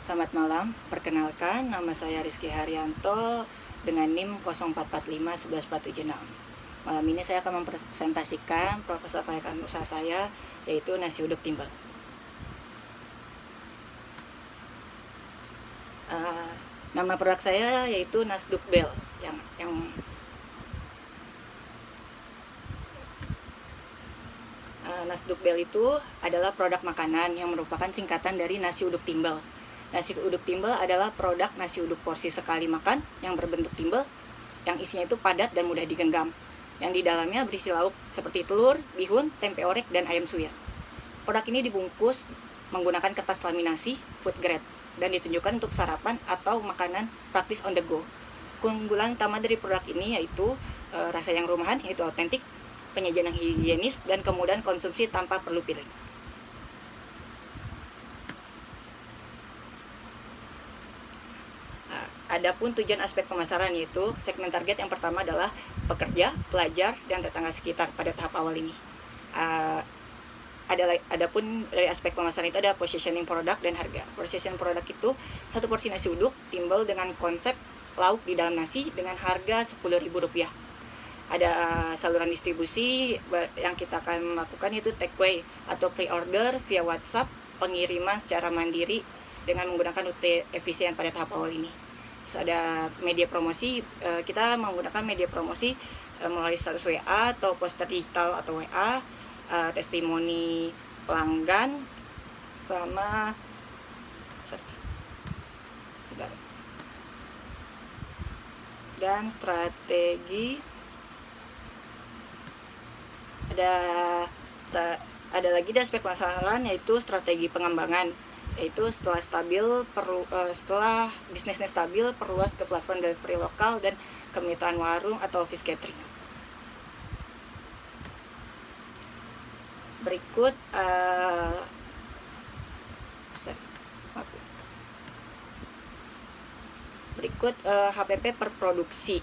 Selamat malam, perkenalkan nama saya Rizky Haryanto dengan NIM 0445 Malam ini saya akan mempresentasikan proposal karya usaha saya, yaitu nasi uduk timbel. Nama produk saya yaitu Nasduk Bell yang Nasduk Bell itu adalah produk makanan yang merupakan singkatan dari nasi uduk timbel. Nasi uduk timbel adalah produk nasi uduk porsi sekali makan yang berbentuk timbel, yang isinya itu padat dan mudah digenggam, yang di dalamnya berisi lauk seperti telur, bihun, tempe orek, dan ayam suwir. Produk ini dibungkus menggunakan kertas laminasi food grade dan ditunjukkan untuk sarapan atau makanan praktis on the go. Keunggulan utama dari produk ini yaitu rasa yang rumahan, yaitu otentik, penyajian yang higienis, dan kemudahan konsumsi tanpa perlu piring. Adapun tujuan aspek pemasaran yaitu segmen target yang pertama adalah pekerja, pelajar, dan tetangga sekitar pada tahap awal ini. Adapun dari aspek pemasaran itu ada positioning produk dan harga. Positioning produk itu satu porsi nasi uduk timbel dengan konsep lauk di dalam nasi dengan harga Rp10.000. Ada saluran distribusi yang kita akan lakukan yaitu takeaway atau pre-order via WhatsApp, pengiriman secara mandiri dengan menggunakan rute efisien pada tahap awal ini. Terus ada media promosi, kita menggunakan media promosi melalui status WA atau poster digital atau WA, testimoni pelanggan, sama dan strategi. Ada lagi di aspek pemasaran yaitu strategi pengembangan, yaitu setelah bisnisnya stabil, perluas ke platform delivery lokal dan kemitraan warung atau office catering. Berikut HPP per produksi.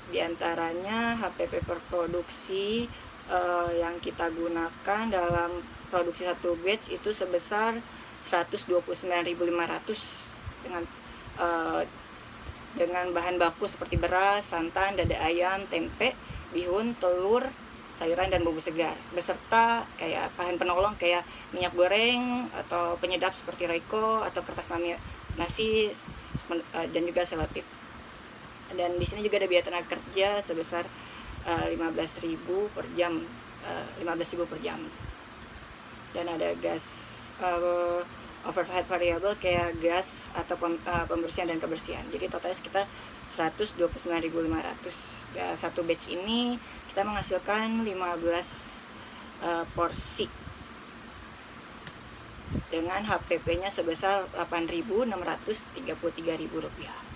Di antaranya HPP per produksi yang kita gunakan dalam produksi satu batch itu sebesar 129.500 dengan bahan baku seperti beras, santan, dada ayam, tempe, bihun, telur, sayuran, dan bumbu segar, beserta kayak bahan penolong kayak minyak goreng atau penyedap seperti Royco atau kertas nasi, dan juga selotip. Dan di sini juga ada biaya tenaga kerja sebesar 15.000 per jam, 15.000 per jam. Dan ada gas overhead variable kayak gas atau pembersihan dan kebersihan. Jadi totalnya sekitar 129.500. Satu batch ini kita menghasilkan 15 porsi dengan HPP-nya sebesar Rp8.633.000.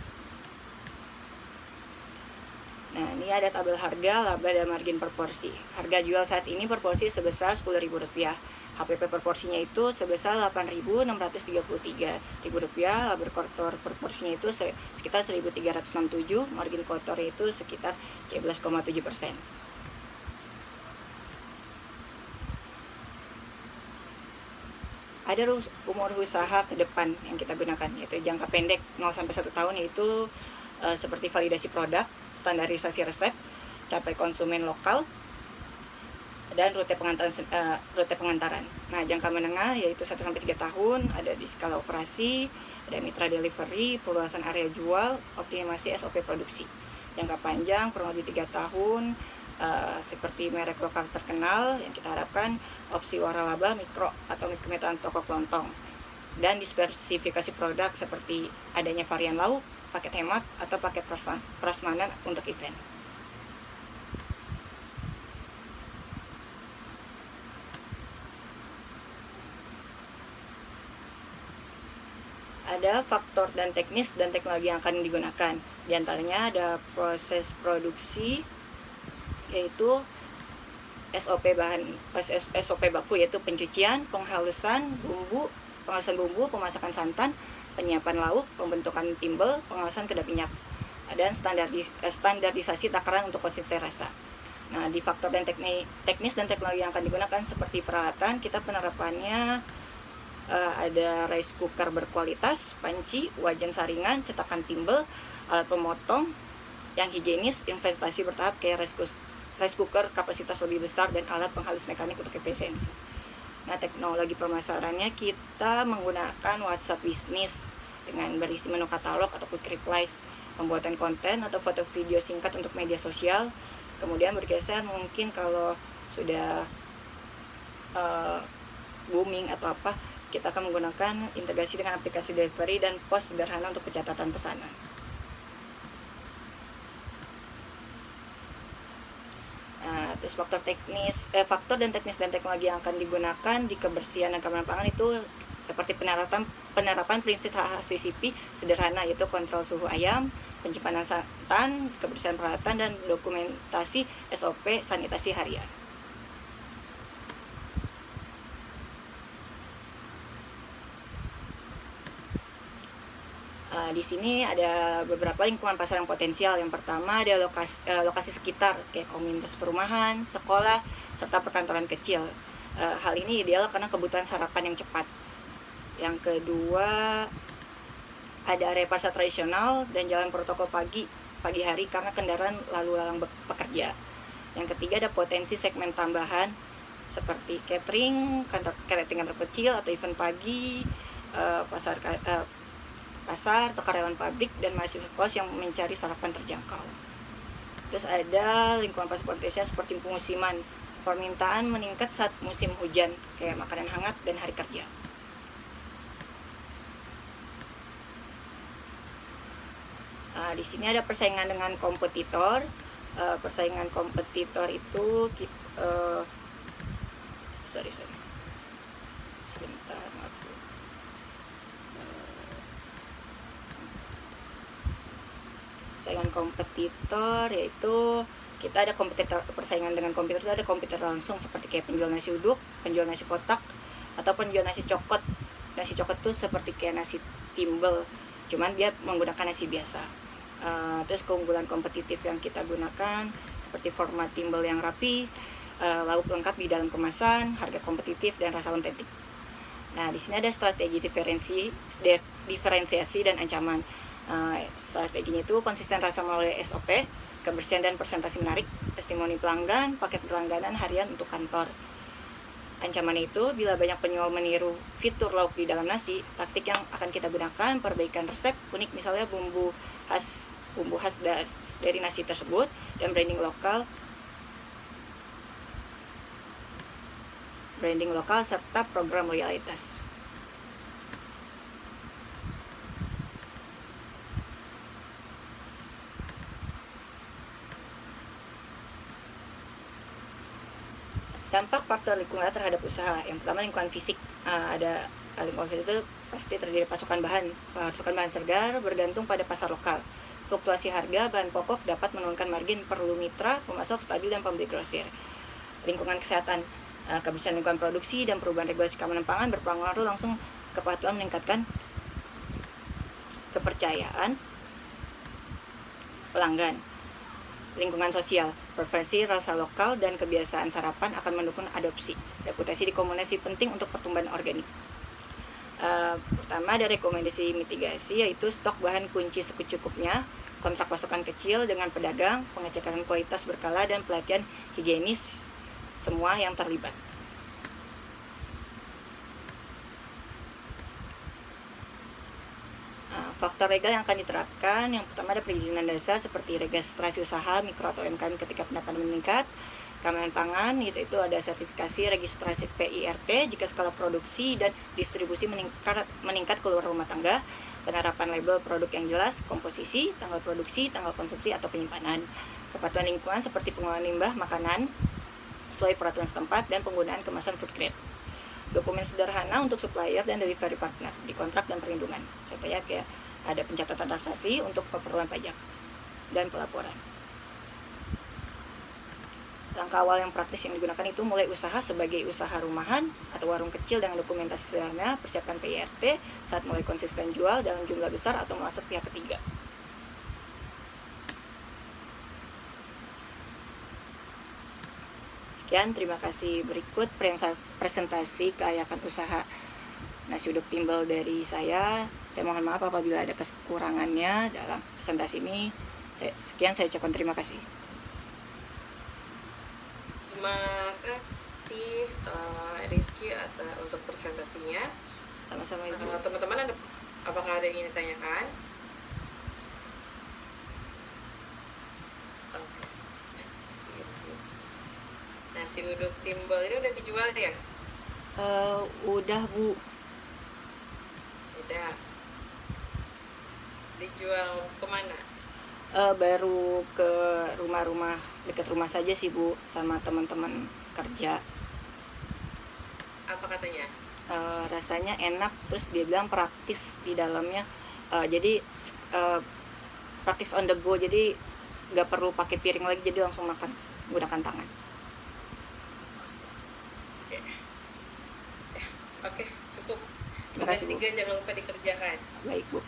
Nah, ini ada tabel harga, laba, dan margin per porsi. Harga jual saat ini per porsi sebesar Rp10.000. HPP per porsinya itu sebesar Rp8.633.000. Laba kotor per porsinya itu sekitar 1.367. Margin kotor itu sekitar 13,7%. Ada umur usaha ke depan yang kita gunakan, yaitu jangka pendek 0-1 tahun, yaitu seperti validasi produk, standarisasi resep, capai konsumen lokal, dan rute pengantaran. Nah, jangka menengah yaitu 1-3 tahun, ada di skala operasi, ada mitra delivery, perluasan area jual, optimasi SOP produksi. Jangka panjang kurang lebih 3 tahun, seperti merek lokal terkenal yang kita harapkan, opsi waralaba, mikro atau kemitraan toko kelontong, dan diversifikasi produk seperti adanya varian lauk, paket hemat, atau paket prasmanan untuk event. Ada faktor dan teknis dan teknologi yang akan digunakan. Di antaranya ada proses produksi, yaitu SOP baku, yaitu pencucian, penghalusan bumbu, pemasakan santan, penyiapan lauk, pembentukan timbel, pengawasan kedap minyak, dan standarisasi takaran untuk konsisten rasa. Nah, di faktor dan teknis dan teknologi yang akan digunakan seperti peralatan, kita penerapannya ada rice cooker berkualitas, panci, wajan saringan, cetakan timbel, alat pemotong yang higienis, investasi bertahap kayak rice cooker kapasitas lebih besar, dan alat penghalus mekanik untuk efisiensi. Nah, teknologi pemasarannya kita menggunakan WhatsApp bisnis dengan berisi menu katalog atau quick replies, pembuatan konten atau foto video singkat untuk media sosial. Kemudian bergeser mungkin kalau sudah booming atau apa, kita akan menggunakan integrasi dengan aplikasi delivery dan pos sederhana untuk pencatatan pesanan. Terus faktor dan teknis dan teknologi yang akan digunakan di kebersihan dan keamanan pangan itu seperti penerapan prinsip HACCP sederhana, yaitu kontrol suhu ayam, penyimpanan santan, kebersihan peralatan, dan dokumentasi SOP sanitasi harian. Di sini ada beberapa lingkungan pasar yang potensial. Yang pertama ada lokasi sekitar kayak komunitas perumahan, sekolah, serta perkantoran kecil. Hal ini ideal karena kebutuhan sarapan yang cepat. Yang kedua ada area pasar tradisional dan jalan protokol pagi hari karena kendaraan lalu lalang pekerja. Yang ketiga ada potensi segmen tambahan seperti catering, kantor kecil atau event pagi, pasar atau karyawan pabrik, dan mahasiswa kos yang mencari sarapan terjangkau. Terus ada lingkungan pasar potensial seperti pemusiman, permintaan meningkat saat musim hujan kayak makanan hangat dan hari kerja. Di sini ada persaingan dengan kompetitor. Persaingan kompetitor itu sebentar, maaf. Persaingan kompetitor yaitu kita ada persaingan dengan kompetitor itu ada kompetitor langsung seperti kayak penjual nasi uduk, penjual nasi kotak, atau penjual nasi cokot. Nasi cokot tuh seperti kayak nasi timbel, cuman dia menggunakan nasi biasa. Terus keunggulan kompetitif yang kita gunakan seperti format timbel yang rapi, lauk lengkap di dalam kemasan, harga kompetitif, dan rasa otentik. Nah, di sini ada strategi diferensiasi dan ancaman. Strateginya itu konsisten rasa melalui SOP, kebersihan dan presentasi menarik, testimoni pelanggan, paket berlangganan harian untuk kantor. Ancamannya itu bila banyak penjual meniru fitur lauk di dalam nasi, taktik yang akan kita gunakan perbaikan resep unik, misalnya bumbu khas dari nasi tersebut, dan branding lokal serta program loyalitas. Dampak faktor lingkungan terhadap usaha. Yang pertama lingkungan fisik. Lingkungan fisik itu pasti terdiri pasokan bahan segar bergantung pada pasar lokal. Fluktuasi harga bahan pokok dapat menurunkan margin, perlu mitra pemasok stabil dan pembeli grosir. Lingkungan kesehatan. Kebersihan lingkungan produksi dan perubahan regulasi keamanan pangan berpengaruh langsung kepatuhan meningkatkan kepercayaan pelanggan. Lingkungan sosial, preferensi rasa lokal dan kebiasaan sarapan akan mendukung adopsi. Reputasi di komunitas penting untuk pertumbuhan organik. Pertama ada rekomendasi mitigasi, yaitu stok bahan kunci secukupnya, kontrak pasokan kecil dengan pedagang, pengecekan kualitas berkala, dan pelatihan higienis semua yang terlibat. Faktor legal yang akan diterapkan, yang pertama ada perizinan dasar seperti registrasi usaha mikro atau UMKM ketika pendapatan meningkat. Keamanan pangan itu ada sertifikasi registrasi PIRT jika skala produksi dan distribusi meningkat keluar rumah tangga. Penerapan label produk yang jelas, komposisi, tanggal produksi, tanggal konsumsi atau penyimpanan. Kepatuhan lingkungan seperti pengolahan limbah makanan sesuai peraturan setempat, dan penggunaan kemasan food grade. Dokumen sederhana untuk supplier dan delivery partner di kontrak dan perlindungan. Contohnya kayak ada pencatatan transaksi untuk keperluan pajak dan pelaporan. Langkah awal yang praktis yang digunakan itu mulai usaha sebagai usaha rumahan atau warung kecil dengan dokumentasi sederhana, persiapkan PIRT saat mulai konsisten jual dalam jumlah besar atau masuk pihak ketiga. Sekian, terima kasih. Berikut presentasi kelayakan usaha nasi uduk timbel dari saya. Saya mohon maaf apabila ada kekurangannya dalam presentasi ini. Sekian, saya ucapkan terima kasih. Terima kasih Rizky untuk presentasinya. Sama-sama Ibu. Teman-teman, apakah ada yang ingin ditanyakan? Nasi uduk timbel ini udah dijual ya? Udah Bu. Udah. Dijual kemana? Baru ke rumah-rumah dekat rumah saja sih Bu, sama teman-teman kerja. Apa katanya? Rasanya enak, terus dia bilang praktis di dalamnya. Jadi praktis on the go, jadi nggak perlu pakai piring lagi, jadi langsung makan menggunakan tangan. Oke, cukup. Terima kasih, Bu. Tiga jangan lupa dikerjakan. Baik Bu.